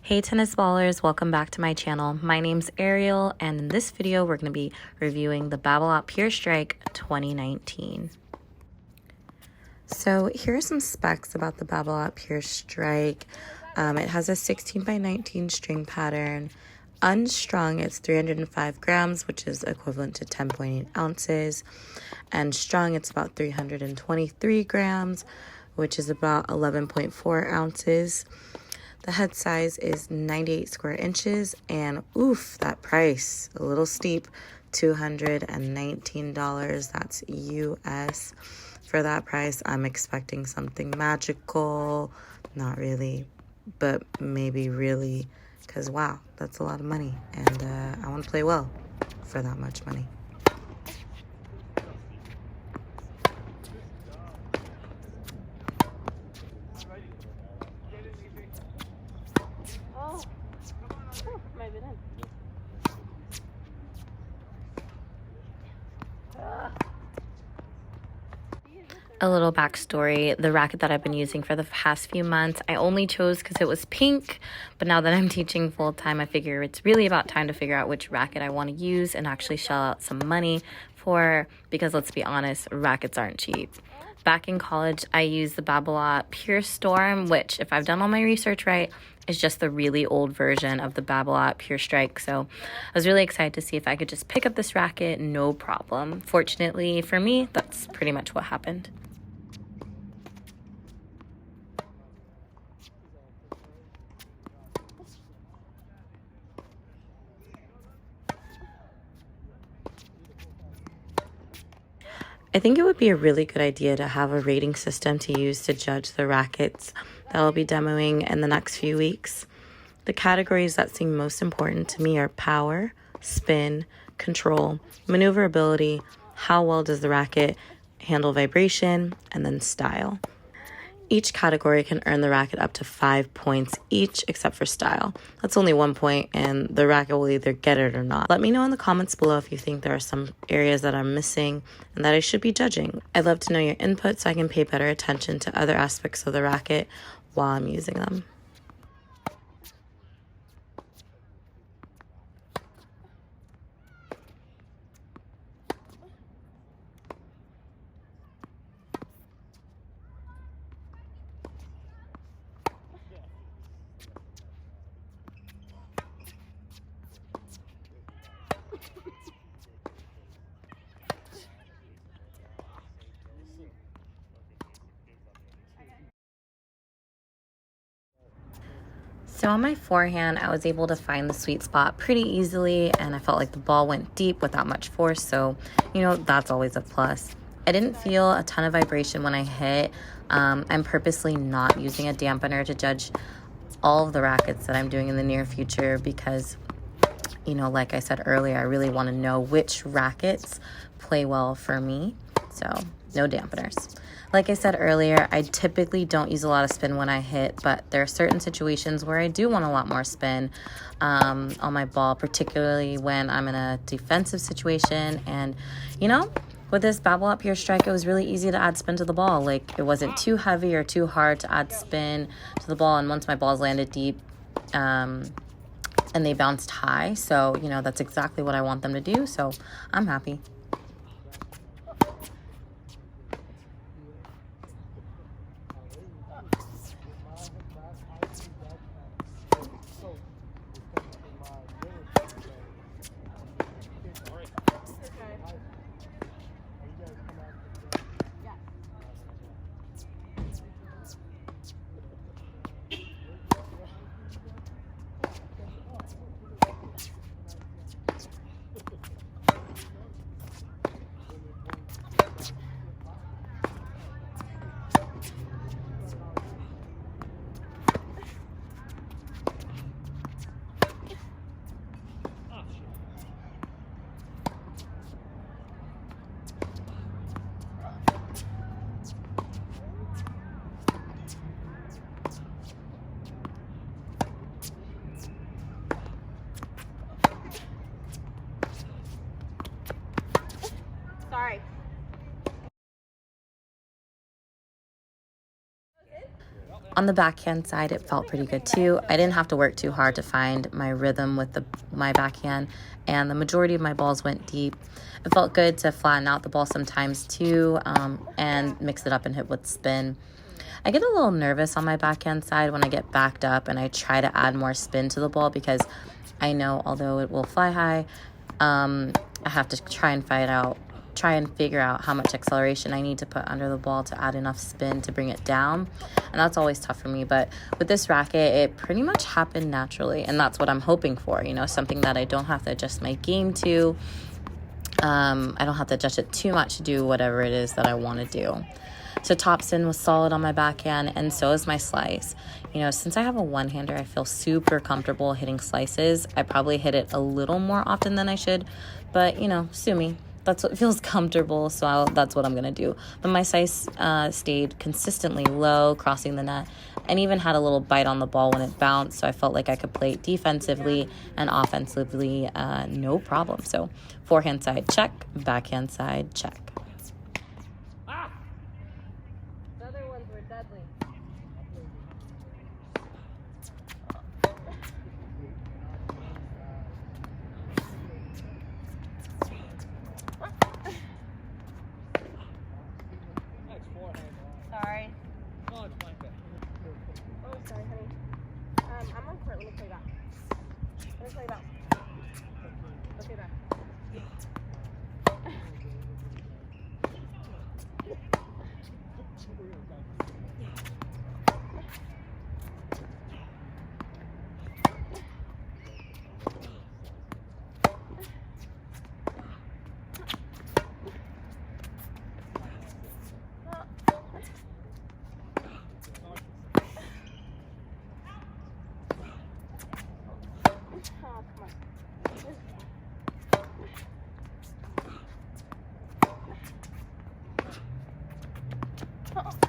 Hey tennis ballers, welcome back to my channel. My name's Ariel, and in this video we're going to be reviewing the Babolat Pure Strike 2019. So here are some specs about the Babolat Pure Strike. It has a 16 by 19 string pattern. Unstrung, it's 305 grams, which is equivalent to 10.8 ounces. And strung, it's about 323 grams, which is about 11.4 ounces. The head size is 98 square inches, and oof, that price, a little steep, $219. That's US. For that price, I'm expecting something magical. Not really, but maybe really, because wow, that's a lot of money, and I want to play well for that much money. A little backstory, the racket that I've been using for the past few months, I only chose because it was pink, but now that I'm teaching full-time, I figure it's really about time to figure out which racket I want to use and actually shell out some money for, because let's be honest, rackets aren't cheap. Back in college, I used the Babolat Pure Storm, which, if I've done all my research right, is just the really old version of the Babolat Pure Strike. So I was really excited to see if I could just pick up this racket, no problem. Fortunately for me, that's pretty much what happened. I think it would be a really good idea to have a rating system to use to judge the rackets that I'll be demoing in the next few weeks. The categories that seem most important to me are power, spin, control, maneuverability, how well does the racket handle vibration, and then style. Each category can earn the racket up to 5 points each, except for style. That's only 1 point, and the racket will either get it or not. Let me know in the comments below if you think there are some areas that I'm missing and that I should be judging. I'd love to know your input so I can pay better attention to other aspects of the racket while I'm using them. So on my forehand, I was able to find the sweet spot pretty easily, and I felt like the ball went deep without much force, so, that's always a plus. I didn't feel a ton of vibration when I hit. I'm purposely not using a dampener to judge all of the rackets that I'm doing in the near future because, like I said earlier, I really want to know which rackets play well for me, so no dampeners. Like I said earlier, I typically don't use a lot of spin when I hit, but there are certain situations where I do want a lot more spin on my ball, particularly when I'm in a defensive situation. And, with this Babolat Pure Strike, it was really easy to add spin to the ball. Like, it wasn't too heavy or too hard to add spin to the ball. And once my balls landed deep, and they bounced high, so, that's exactly what I want them to do. So I'm happy. On the backhand side, it felt pretty good too. I didn't have to work too hard to find my rhythm with my backhand, and the majority of my balls went deep. It felt good to flatten out the ball sometimes too, and mix it up and hit with spin. I get a little nervous on my backhand side when I get backed up and I try to add more spin to the ball, because I know although it will fly high, I have to try and figure out how much acceleration I need to put under the ball to add enough spin to bring it down. And that's always tough for me. But with this racket, it pretty much happened naturally. And that's what I'm hoping for, something that I don't have to adjust my game to. I don't have to adjust it too much to do whatever it is that I want to do. So top spin was solid on my backhand, and so is my slice. Since I have a one-hander, I feel super comfortable hitting slices. I probably hit it a little more often than I should, but, sue me. That's what feels comfortable, so that's what I'm going to do. But my slice stayed consistently low, crossing the net, and even had a little bite on the ball when it bounced, so I felt like I could play defensively and offensively, no problem. So forehand side, check. Backhand side, check. The other ones were deadly. Sorry. Oh, it's fine. Oh, sorry, honey. I'm on court. Let me play back. Let me play back. Okay, back. Oh, come on.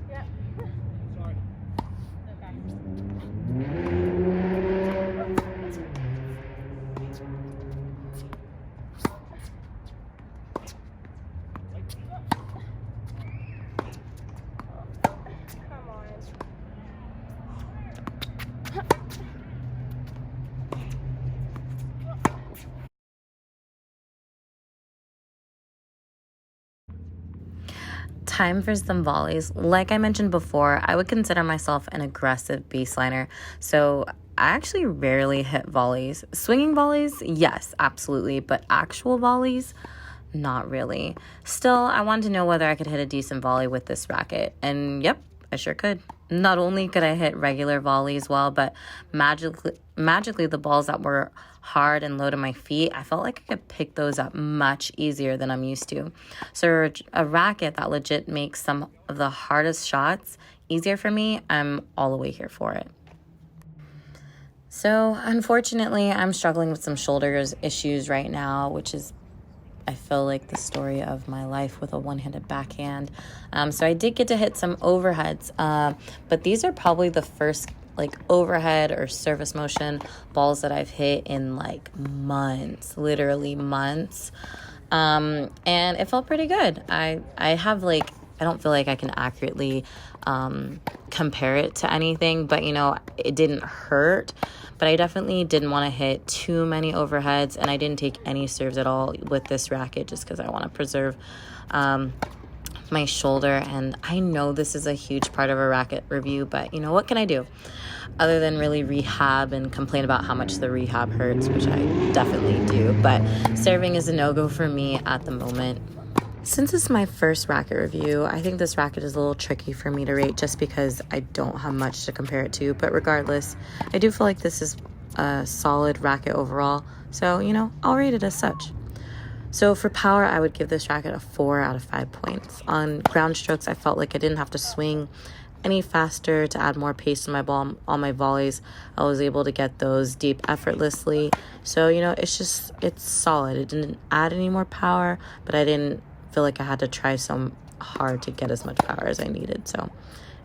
Yeah. Sorry. Come on. Time for some volleys. Like I mentioned before, I would consider myself an aggressive baseliner, so I actually rarely hit volleys. Swinging volleys, yes, absolutely, but actual volleys, not really. Still, I wanted to know whether I could hit a decent volley with this racket, and yep, I sure could. Not only could I hit regular volleys well, but magically the balls that were hard and low to my feet, I felt like I could pick those up much easier than I'm used to. So a racket that legit makes some of the hardest shots easier for me, I'm all the way here for it. So unfortunately, I'm struggling with some shoulders issues right now, which is, I feel like, the story of my life with a one-handed backhand. So I did get to hit some overheads, but these are probably the first overhead or service motion balls that I've hit in months, literally months. And it felt pretty good. I don't feel like I can accurately compare it to anything, but it didn't hurt. But I definitely didn't want to hit too many overheads, and I didn't take any serves at all with this racket just because I want to preserve my shoulder. And I know this is a huge part of a racket review, but what can I do other than really rehab and complain about how much the rehab hurts, which I definitely do. But serving is a no-go for me at the moment. Since it's my first racket review, I think this racket is a little tricky for me to rate just because I don't have much to compare it to. But regardless, I do feel like this is a solid racket overall. So, I'll rate it as such. So for power, I would give this racket a 4 out of 5 points. On ground strokes, I felt like I didn't have to swing any faster to add more pace to my ball. On my volleys, I was able to get those deep effortlessly. So, it's solid. It didn't add any more power, but I didn't feel like I had to try so hard to get as much power as I needed. So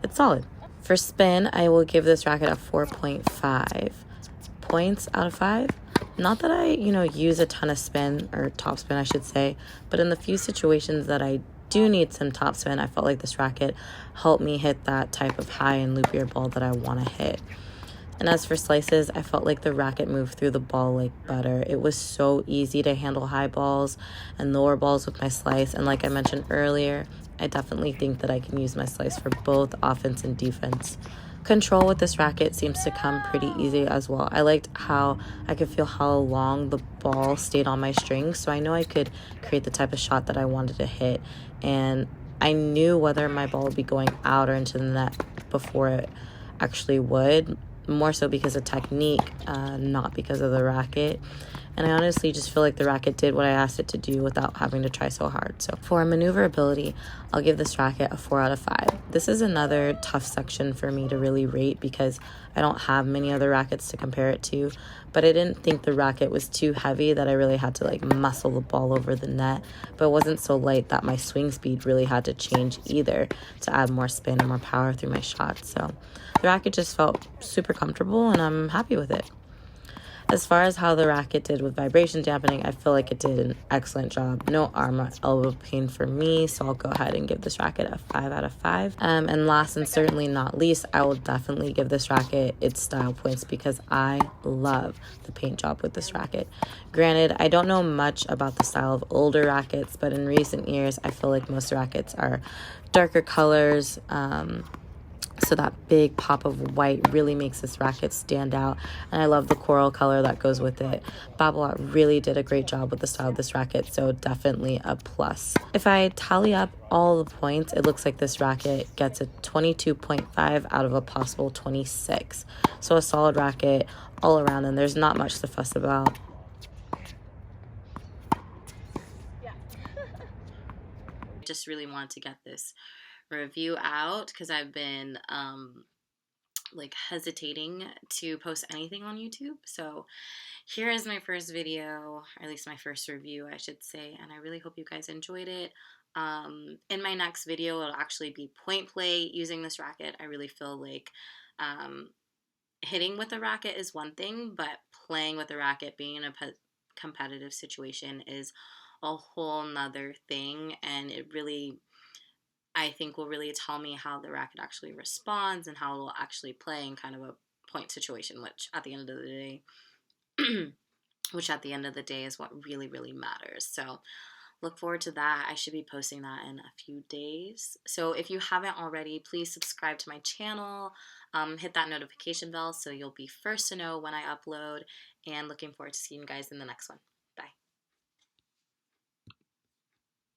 it's solid. For spin, I will give this racket a 4.5 points out of 5. Not that I, use a ton of spin, or top spin, I should say, but in the few situations that I do need some top spin, I felt like this racket helped me hit that type of high and loopier ball that I want to hit. And as for slices, I felt like the racket moved through the ball like butter. It was so easy to handle high balls and lower balls with my slice. And like I mentioned earlier, I definitely think that I can use my slice for both offense and defense. Control with this racket seems to come pretty easy as well. I liked how I could feel how long the ball stayed on my string, so I know I could create the type of shot that I wanted to hit. And I knew whether my ball would be going out or into the net before it actually would, more so because of technique, not because of the racket. And I honestly just feel like the racket did what I asked it to do without having to try so hard. So for maneuverability, I'll give this racket a 4 out of 5. This is another tough section for me to really rate because I don't have many other rackets to compare it to, but I didn't think the racket was too heavy that I really had to like muscle the ball over the net, but it wasn't so light that my swing speed really had to change either to add more spin and more power through my shots. So the racket just felt super comfortable and I'm happy with it. As far as how the racket did with vibration dampening, I feel like it did an excellent job. No arm or elbow pain for me, so I'll go ahead and give this racket a 5 out of 5. And last and certainly not least, I will definitely give this racket its style points because I love the paint job with this racket. Granted, I don't know much about the style of older rackets, but in recent years, I feel like most rackets are darker colors, so that big pop of white really makes this racket stand out. And I love the coral color that goes with it. Babolat really did a great job with the style of this racket, so definitely a plus. If I tally up all the points, it looks like this racket gets a 22.5 out of a possible 26. So a solid racket all around, and there's not much to fuss about. Yeah. Just really wanted to get this review out because I've been like hesitating to post anything on YouTube. So here is my first video, or at least my first review, I should say, and I really hope you guys enjoyed it. In my next video, it'll actually be point play using this racket. I really feel like hitting with a racket is one thing, but playing with a racket, being in a competitive situation is a whole nother thing, and it really, I think, will really tell me how the racket actually responds and how it will actually play in kind of a point situation, which at the end of the day is what really, really matters. So look forward to that. I should be posting that in a few days. So if you haven't already, please subscribe to my channel. Hit that notification bell so you'll be first to know when I upload. And looking forward to seeing you guys in the next one.